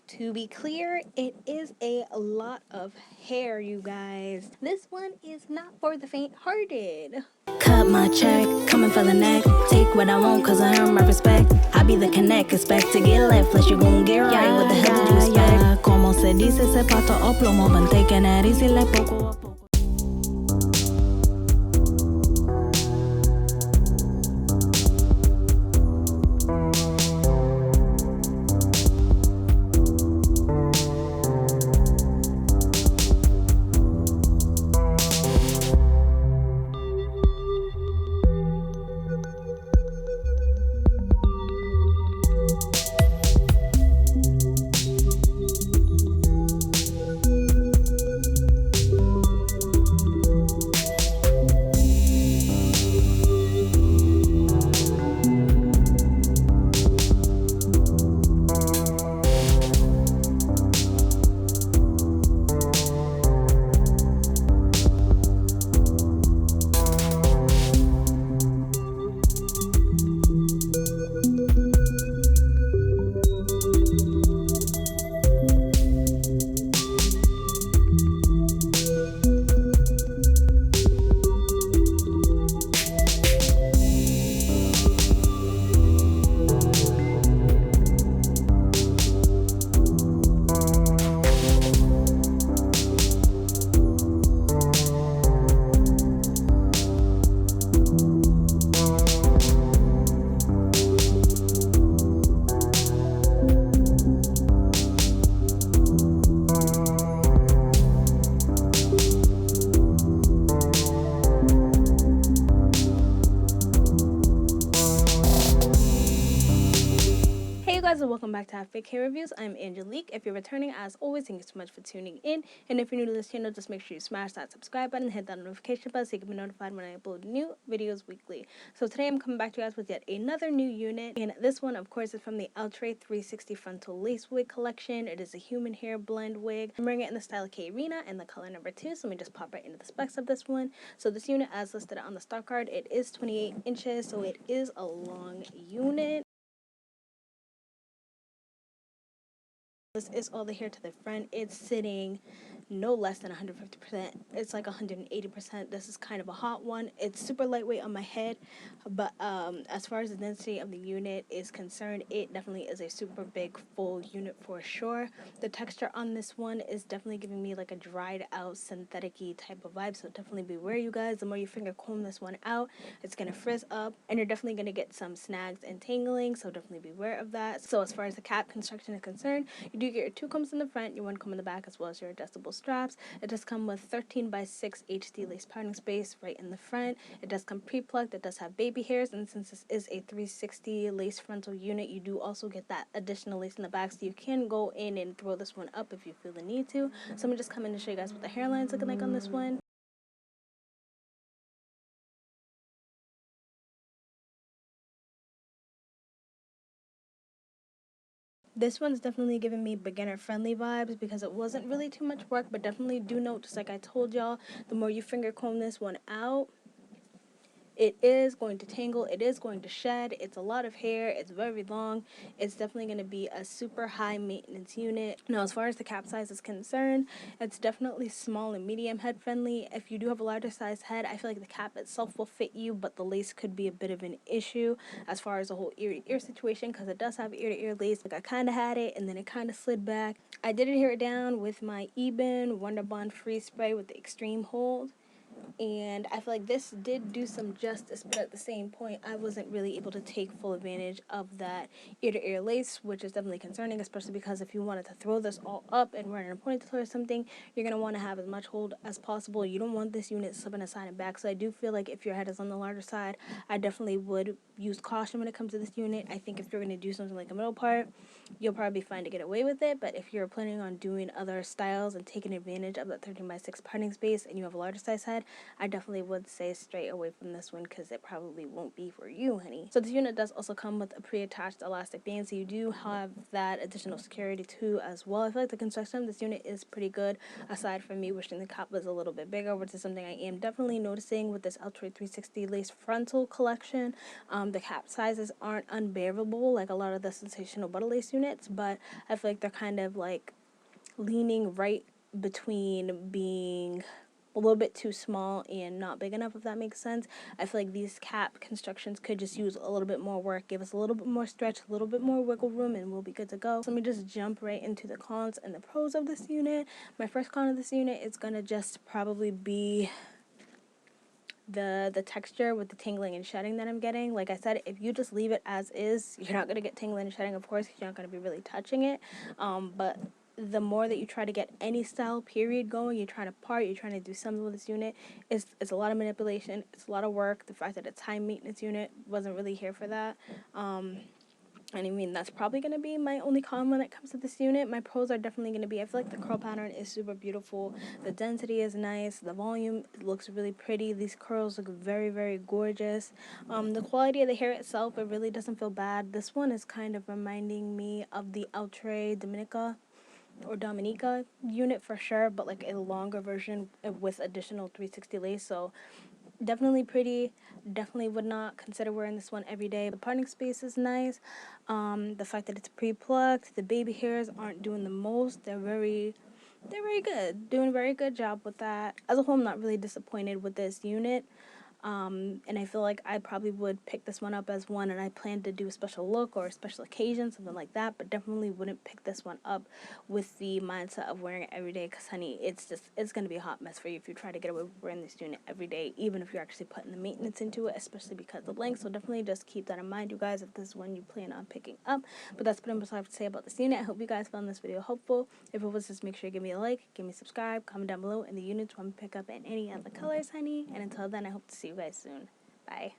To be clear, it is a lot of hair, you guys. This one is not for the faint-hearted. Cut my check, coming for the neck. Take what I want, cause I earn my respect. I be the connect, expect to get left. Plus you gon' get right with the head you expect. Como se dice, se pato o plomo. Been taking it easy like poco a poco. Guys, and welcome back to Fake Hair Reviews. I'm Angelique. If you're returning, as always, thank you so much for tuning in. And if you're new to this channel, just make sure you smash that subscribe button and hit that notification bell so you can be notified when I upload new videos weekly. So today I'm coming back to you guys with yet another new unit. And this one, of course, is from the Outre 360 Frontal Lace Wig collection. It is a human hair blend wig. I'm wearing it in the style Kayreena and the color number 2. So let me just pop right into the specs of this one. So this unit, as listed on the stock card, it is 28 inches. So it is a long unit. This is all the hair to the front. It's sitting no less than 150%. It's like 180%. This is kind of a hot one. It's super lightweight on my head, but as far as the density of the unit is concerned, it definitely is a super big full unit for sure. The texture on this one is definitely giving me like a dried out synthetic-y type of vibe, so definitely beware, you guys. The more you finger comb this one out, it's gonna frizz up, and you're definitely gonna get some snags and tangling, so definitely beware of that. So as far as the cap construction is concerned, you do get your 2 combs in the front, your 1 comb in the back, as well as your adjustable straps. It does come with 13x6 HD lace parting space right in the front. It does come pre-plucked. It does have baby hairs, and since this is a 360 lace frontal unit, you do also get that additional lace in the back, so you can go in and throw this one up if you feel the need to. So I'm gonna just come in and show you guys what the hairline's looking like on this one. This one's definitely giving me beginner-friendly vibes because it wasn't really too much work, but definitely do note, just like I told y'all, the more you finger comb this one out, it is going to tangle, it is going to shed, it's a lot of hair, it's very long, it's definitely going to be a super high maintenance unit. Now, as far as the cap size is concerned, it's definitely small and medium head friendly. If you do have a larger size head, I feel like the cap itself will fit you, but the lace could be a bit of an issue as far as the whole ear-to-ear situation, because it does have ear-to-ear lace. Like, I kind of had it, and then it kind of slid back. I did adhere it down with my Eben Wonder Bond Freeze Spray with the extreme hold, and I feel like this did do some justice, but at the same point, I wasn't really able to take full advantage of that ear-to-ear lace, which is definitely concerning, especially because if you wanted to throw this all up and run in a ponytail or something, you're going to want to have as much hold as possible. You don't want this unit slipping aside and back, so I do feel like if your head is on the larger side, I definitely would use caution when it comes to this unit. I think if you're going to do something like a middle part, you'll probably be fine to get away with it, but if you're planning on doing other styles and taking advantage of that 13x6 parting space and you have a larger size head, I definitely would say stray away from this one because it probably won't be for you, honey. So this unit does also come with a pre-attached elastic band, so you do have that additional security too as well. I feel like the construction of this unit is pretty good, aside from me wishing the cap was a little bit bigger, which is something I am definitely noticing with this Outre 360 lace frontal collection. The cap sizes aren't unbearable like a lot of the sensational butter lace units. units, but I feel like they're kind of like leaning right between being a little bit too small and not big enough, if that makes sense. I feel like these cap constructions could just use a little bit more work, give us a little bit more stretch, a little bit more wiggle room, and we'll be good to go. So let me just jump right into the cons and the pros of this unit. My first con of this unit is gonna just probably be the texture with the tingling and shedding that I'm getting. Like I said, if you just leave it as is, you're not gonna get tingling and shedding, of course, because you're not gonna be really touching it. But the more that you try to get any style period going, you're trying to part, you're trying to do something with this unit, it's a lot of manipulation, it's a lot of work. The fact that it's high maintenance unit, wasn't really here for that. And I mean, that's probably going to be my only con when it comes to this unit. My pros are definitely going to be, I feel like the curl pattern is super beautiful. The density is nice. The volume looks really pretty. These curls look very, very gorgeous. The quality of the hair itself, it really doesn't feel bad. This one is kind of reminding me of the Outre Dominica unit for sure, but like a longer version with additional 360 lace. So definitely pretty. Definitely would not consider wearing this one every day. The parting space is nice. The fact that it's pre-plucked, the baby hairs aren't doing the most. They're very good. Doing a very good job with that. As a whole, I'm not really disappointed with this unit. And I feel like I probably would pick this one up as one, and I plan to do a special look or a special occasion, something like that, but definitely wouldn't pick this one up with the mindset of wearing it every day, because honey, it's going to be a hot mess for you if you try to get away with wearing this unit every day, even if you're actually putting the maintenance into it, especially because of the length. So definitely just keep that in mind, you guys, if this is one you plan on picking up. But that's pretty much all I have to say about this unit. I hope you guys found this video helpful. If it was, just make sure you give me a like, give me a subscribe, comment down below in the units you want to pick up in any other colors, honey. And until then, I hope to see you guys soon. Bye.